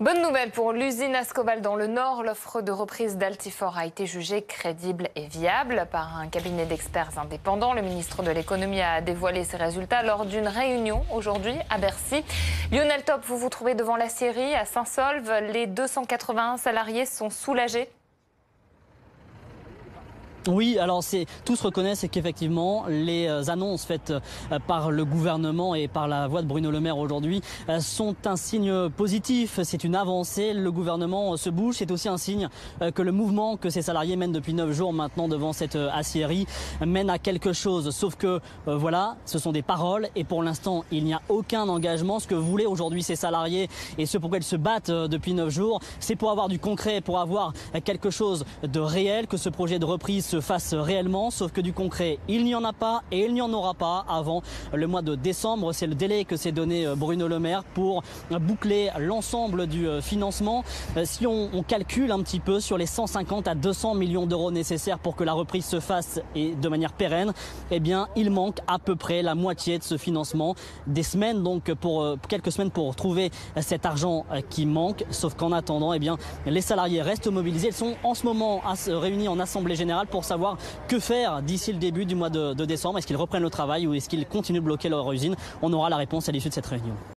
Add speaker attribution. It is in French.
Speaker 1: Bonne nouvelle pour l'usine Ascoval dans le Nord. L'offre de reprise d'Altifort a été jugée crédible et viable par un cabinet d'experts indépendants. Le ministre de l'économie a dévoilé ses résultats lors d'une réunion aujourd'hui à Bercy. Lionel Top, vous vous trouvez devant l'aciérie à Saint-Saulve. Les 281 salariés sont soulagés.
Speaker 2: Oui, alors tous reconnaissent qu'effectivement les annonces faites par le gouvernement et par la voix de Bruno Le Maire aujourd'hui sont un signe positif. C'est une avancée. Le gouvernement se bouge. C'est aussi un signe que le mouvement que ces salariés mènent depuis 9 jours maintenant devant cette aciérie mène à quelque chose. Sauf que voilà, ce sont des paroles et pour l'instant il n'y a aucun engagement. Ce que voulaient aujourd'hui ces salariés et ce pourquoi ils se battent depuis 9 jours, c'est pour avoir du concret, pour avoir quelque chose de réel, que ce projet de reprise se fasse réellement, sauf que du concret, il n'y en a pas et il n'y en aura pas avant le mois de décembre. C'est le délai que s'est donné Bruno Le Maire pour boucler l'ensemble du financement. Si on calcule un petit peu sur les 150 à 200 millions d'euros nécessaires pour que la reprise se fasse et de manière pérenne, eh bien, il manque à peu près la moitié de ce financement. Des semaines, donc, quelques semaines pour trouver cet argent qui manque. Sauf qu'en attendant, eh bien, les salariés restent mobilisés. Ils sont en ce moment réunis en assemblée générale pour savoir que faire d'ici le début du mois de décembre. Est-ce qu'ils reprennent le travail ou est-ce qu'ils continuent de bloquer leur usine? On aura la réponse à l'issue de cette réunion.